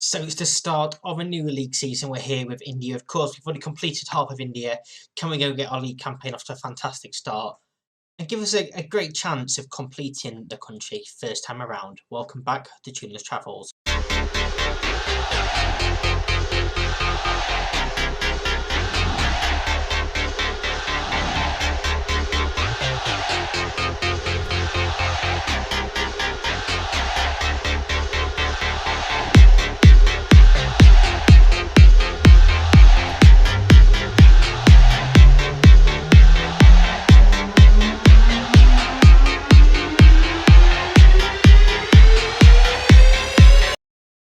So it's the start of a new league season. We're here with India. Of course, we've already completed half of India. Can we go get our league campaign off to a fantastic start and give us a great chance of completing the country first time around? Welcome back to Tuneless Travels.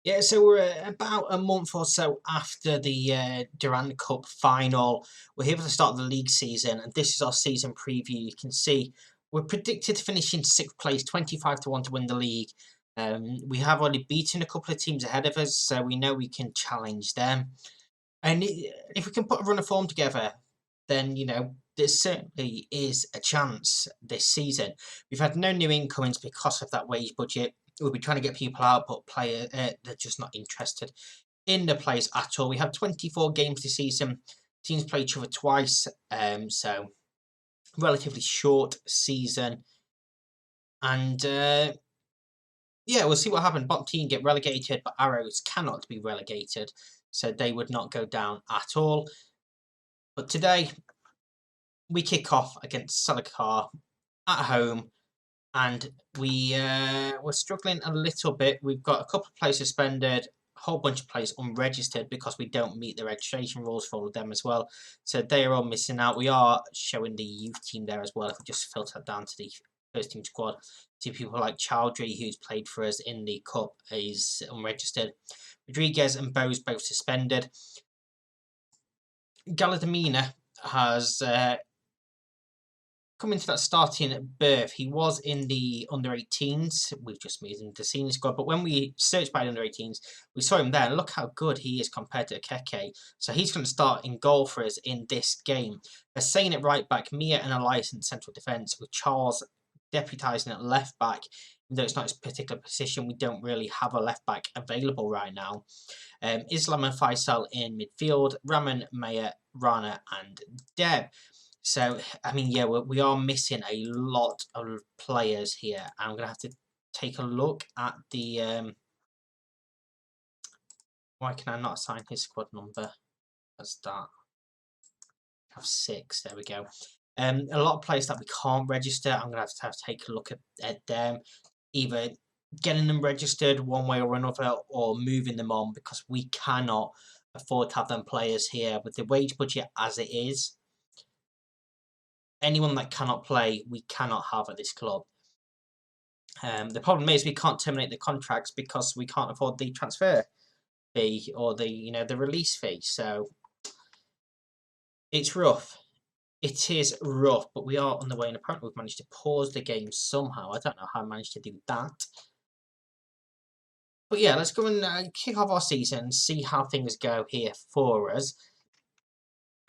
Yeah, so we're about a month or so after the Durand Cup final. We're here for the start of the league season, and this is our season preview. You can see we're predicted to finish in 6th place, 25-1 to win the league. We have already beaten a couple of teams ahead of us, so we know we can challenge them. And if we can put a run of form together, then, there certainly is a chance this season. We've had no new incomings because of that wage budget. We'll be trying to get people out, but they're just not interested in the players at all. We have 24 games this season. Teams play each other twice, so relatively short season. And yeah, we'll see what happens. Bottom team get relegated, but Arrows cannot be relegated, so they would not go down at all. But today, we kick off against Salakar at home. And we're struggling a little bit. We've got a couple of players suspended, a whole bunch of players unregistered because we don't meet the registration rules for all of them as well. So they are all missing out. We are showing the youth team there as well. If we just filter that down to the first team squad, see people like Chowdhury, who's played for us in the cup, is unregistered. Rodriguez and Bose both suspended. Galadamina has come into that starting berth. He was in the under-18s. We've just moved into the senior squad. But when we searched by the under-18s, we saw him there. And look how good he is compared to Keke. So he's going to start in goal for us in this game. They're saying it right back. Mia and Elias in central defence, with Charles deputising at left back. Even though it's not his particular position, we don't really have a left back available right now. Islam and Faisal in midfield. Raman, Maya, Rana and Deb. So, I mean, yeah, we are missing a lot of players here. I'm going to have to take a look at the... why can I not assign his squad number? That's that. I have 6. There we go. A lot of players that we can't register. I'm going to have to take a look at them. Either getting them registered one way or another, or moving them on, because we cannot afford to have them players here with the wage budget as it is. Anyone that cannot play, we cannot have at this club. The problem is we can't terminate the contracts because we can't afford the transfer fee or the release fee. So it's rough. It is rough, but we are on the way, and apparently we've managed to pause the game somehow. I don't know how I managed to do that. But yeah, let's go and kick off our season, see how things go here for us.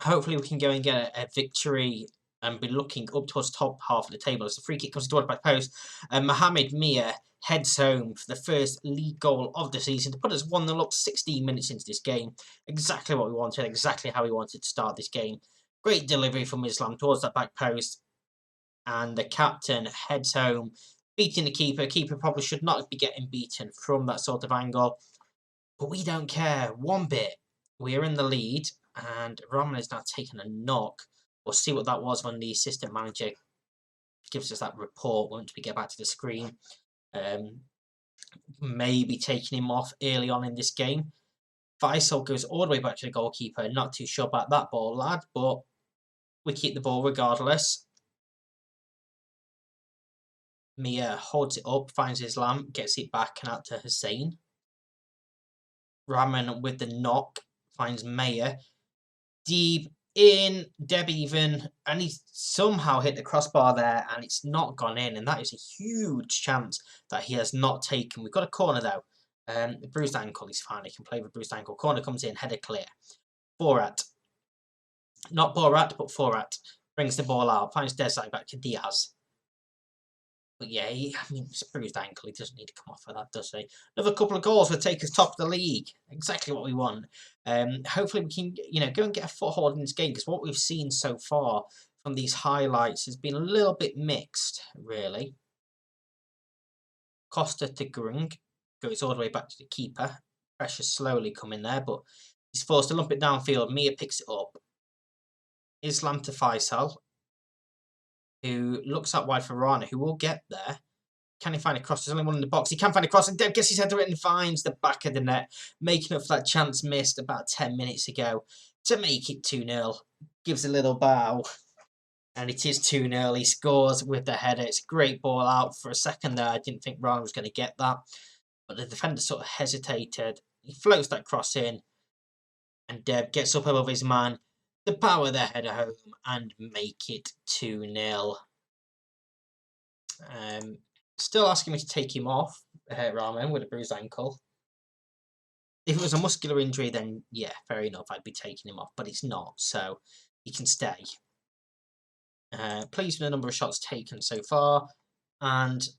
Hopefully we can go and get a victory and be looking up towards the top half of the table. As the free kick comes towards by post, Mohamed Mia heads home for the first league goal of the season to put us 1-0 up 16 minutes into this game. Exactly what we wanted, exactly how we wanted to start this game. Great delivery from Islam towards that back post. And the captain heads home, beating the keeper. Keeper probably should not be getting beaten from that sort of angle. But we don't care one bit. We are in the lead, and Roman is now taking a knock. We'll see what that was when the assistant manager gives us that report once we get back to the screen. Maybe taking him off early on in this game. Faisal goes all the way back to the goalkeeper. Not too sure about that ball, lad, but we keep the ball regardless. Mia holds it up, finds Islam, gets it back and out to Hussein. Rahman with the knock finds Maya. Deeb in, Deb even, and he somehow hit the crossbar there, and it's not gone in, and that is a huge chance that he has not taken. We've got a corner though. Bruised ankle, he's fine, he can play with bruised ankle. Corner comes in, header clear. Borat. Not Borat, but Forat. Brings the ball out, finds Desai back to Diaz. But yeah, I mean, it's a bruised ankle. He doesn't need to come off for that, does he? Another couple of goals would take us top of the league. Exactly what we want. Hopefully we can, go and get a foothold in this game, because what we've seen so far from these highlights has been a little bit mixed, really. Costa to Grung goes all the way back to the keeper. Pressure slowly coming there, but he's forced to lump it downfield. Mia picks it up. Islam to Faisal, who looks out wide for Rana, who will get there. Can he find a cross? There's only one in the box. He can find a cross, and Deb gets his head to it and finds the back of the net, making up for that chance missed about 10 minutes ago to make it 2-0. Gives a little bow, and it is 2-0. He scores with the header. It's a great ball out. For a second there, I didn't think Rana was going to get that, but the defender sort of hesitated. He floats that cross in, and Deb gets up above his man to power the header home and make it 2-0. Still asking me to take him off, Rahman, with a bruised ankle. If it was a muscular injury, then yeah, fair enough, I'd be taking him off, but it's not, so he can stay. Pleased with the number of shots taken so far, and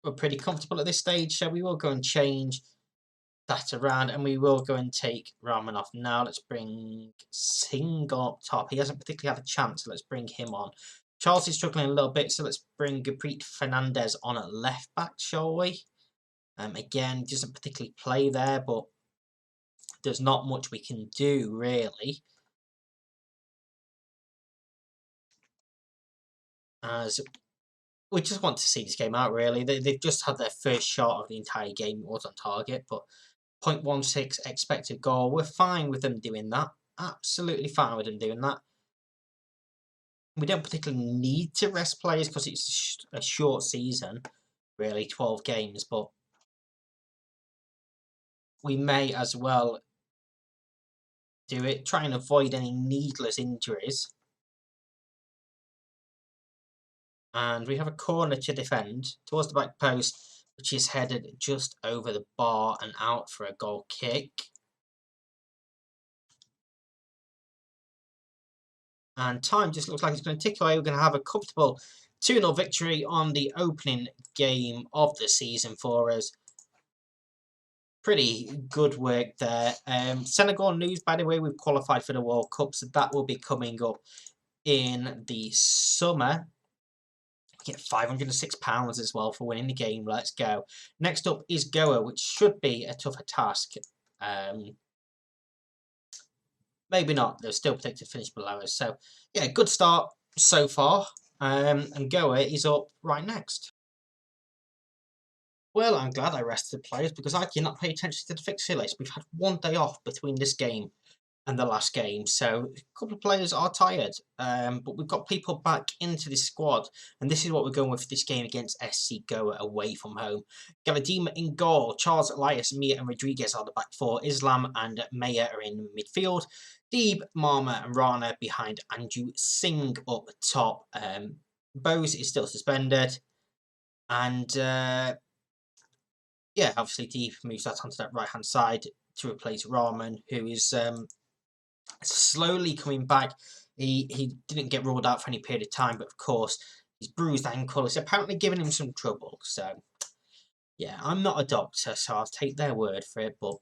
we're pretty comfortable at this stage, so we will go and change that around, and we will go and take Rahman off now. Let's bring Singh up top. He hasn't particularly had a chance, so let's bring him on. Charles is struggling a little bit, so let's bring Gurpreet Fernandez on at left back, shall we? Again, doesn't particularly play there, but there's not much we can do, really. As we just want to see this game out, really. They've just had their first shot of the entire game. It was on target, but 0.16 expected goal. We're fine with them doing that. Absolutely fine with them doing that. We don't particularly need to rest players because it's a short season, really, 12 games, but we may as well do it. Try and avoid any needless injuries. And we have a corner to defend towards the back post, which is headed just over the bar and out for a goal kick. And time just looks like it's going to tick away. We're going to have a comfortable 2-0 victory on the opening game of the season for us. Pretty good work there. Senegal news, by the way, we've qualified for the World Cup, so that will be coming up in the summer. We get £506 as well for winning the game. Let's go. Next up is Goa, which should be a tougher task. Maybe not. They're still predicted to finish below us. So, yeah, good start so far. And Goa is up right next. Well, I'm glad I rested players because I cannot pay attention to the fixture list. We've had one day off between this game and the last game, so a couple of players are tired. But we've got people back into the squad, and this is what we're going with for this game against SC Goa away from home. Galadima in goal, Charles, Elias, Mia and Rodriguez are the back four. Islam and Maya are in midfield. Deeb, Marma and Rana behind Andrew Singh up top. Bose is still suspended. And yeah, obviously Deeb moves that onto that right-hand side to replace Rahman, who is slowly coming back. He didn't get ruled out for any period of time, but of course his bruised ankle is apparently giving him some trouble. So yeah, I'm not a doctor, so I'll take their word for it. But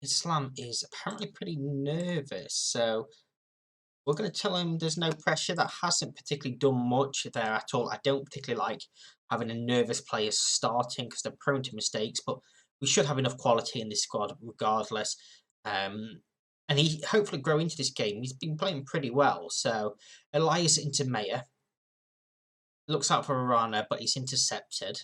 Islam is apparently pretty nervous, so we're going to tell him there's no pressure. That hasn't particularly done much there at all. I don't particularly like having a nervous player starting because they're prone to mistakes, but we should have enough quality in this squad regardless. And he hopefully grow into this game. He's been playing pretty well. So Elias into Mayer. Looks out for Arana, but he's intercepted.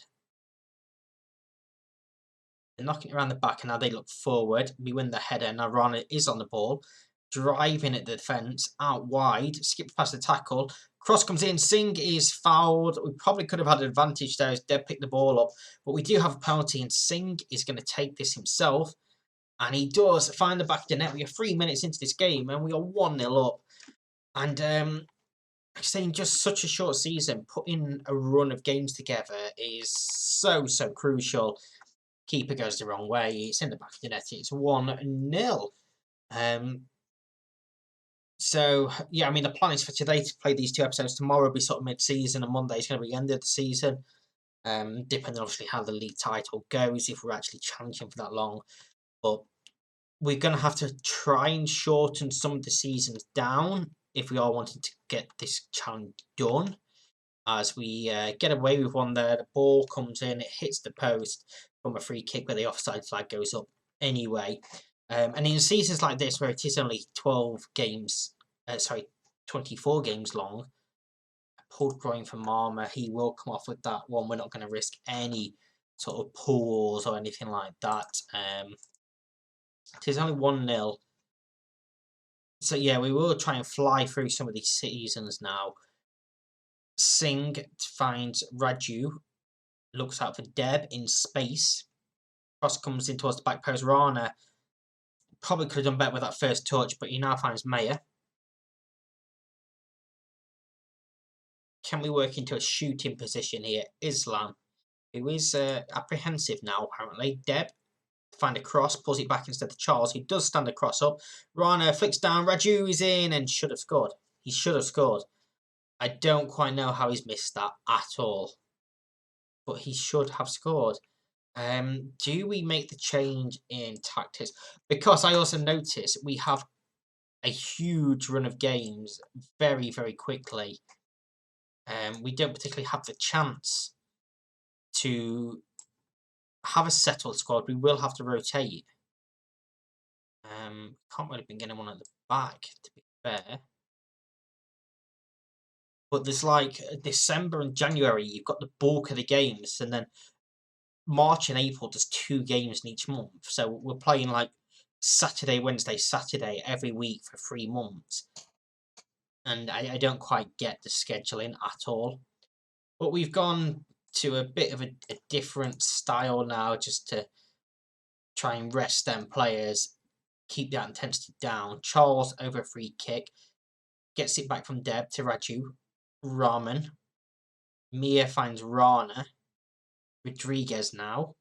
They're knocking it around the back, and now they look forward. We win the header, and Arana is on the ball. Driving at the defence, out wide, skips past the tackle. Cross comes in, Singh is fouled. We probably could have had an advantage there as Deb picked the ball up, but we do have a penalty, and Singh is going to take this himself. And he does find the back of the net. We are 3 minutes into this game, and we are 1-0 up. And saying just such a short season, putting a run of games together is so crucial. Keeper goes the wrong way. It's in the back of the net. It's 1-0. So yeah, I mean the plan is for today to play these 2 episodes. Tomorrow will be sort of mid-season, and Monday is going to be the end of the season. Depending obviously how the league title goes, if we're actually challenging for that long. But we're going to have to try and shorten some of the seasons down if we are wanting to get this challenge done. As we get away with one there, the ball comes in, it hits the post from a free kick where the offside flag goes up anyway. And in seasons like this, where it is only 24 games long, pulled groin from Marmer, he will come off with that one. We're not going to risk any sort of pulls or anything like that. It is only 1-0. So yeah, we will try and fly through some of these seasons now. Singh finds Raju, looks out for Deb in space. Cross comes in towards the back post. Rana probably could have done better with that first touch, but he now finds Mayer. Can we work into a shooting position here? Islam, who is apprehensive now apparently. Deb, find a cross, pulls it back instead of Charles, who does stand a cross up. Rana flicks down, Raju is in and should have scored. He should have scored. I don't quite know how he's missed that at all, but he should have scored. Do we make the change in tactics? Because I also notice we have a huge run of games very, very quickly. We don't particularly have the chance to have a settled squad. We will have to rotate. Can't really bring anyone at the back, to be fair. But there's like December and January, you've got the bulk of the games, and then March and April, there's 2 games in each month. So we're playing like Saturday, Wednesday, Saturday every week for 3 months. And I don't quite get the scheduling at all. But we've gone to a bit of a different style now, just to try and rest them players, keep that intensity down. Charles over a free kick, gets it back from Deb to Raju. Rahman. Mia finds Rana. Rodriguez now.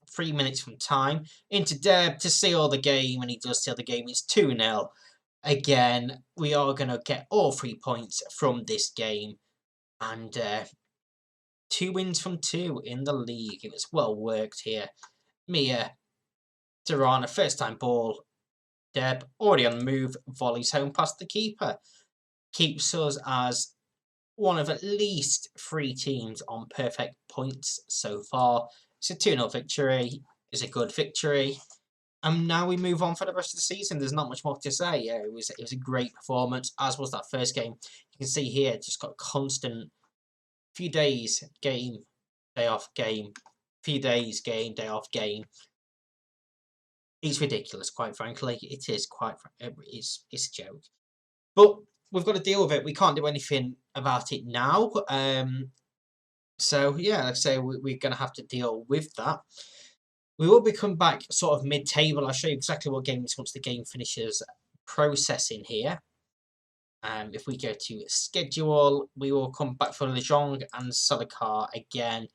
3 minutes from time. Into Deb to seal the game, and he does seal the game. It's 2-0. Again, we are going to get all 3 points from this game. And 2 wins from 2 in the league. It was well worked here. Mia to Rana, first time ball. Deb already on the move, volleys home past the keeper. Keeps us as one of at least 3 teams on perfect points so far. It's a 2-0 victory. It's a good victory. And now we move on for the rest of the season. There's not much more to say. Yeah, it was a great performance, as was that first game. You can see here, just got constant few days, game, day off, game, few days, game, day off, game. It's ridiculous, quite frankly. It is it's a joke. But we've got to deal with it. We can't do anything about it now. So yeah, like I say, we're going to have to deal with that. We will be coming back sort of mid-table. I'll show you exactly what games once the game finishes processing here. If we go to schedule, we will come back for Lejong and Salakar again.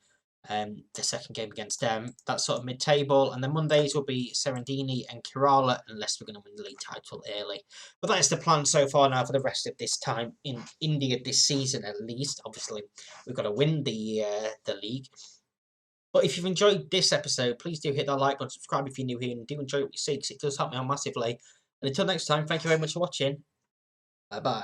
The second game against them. That's sort of mid-table. And then Mondays will be Serendini and Kerala, unless we're going to win the league title early. But that is the plan so far now for the rest of this time in India this season at least. Obviously, we've got to win the league. But if you've enjoyed this episode, please do hit that like button, subscribe if you're new here, and do enjoy what you see, because it does help me out massively. And until next time, thank you very much for watching. Bye-bye.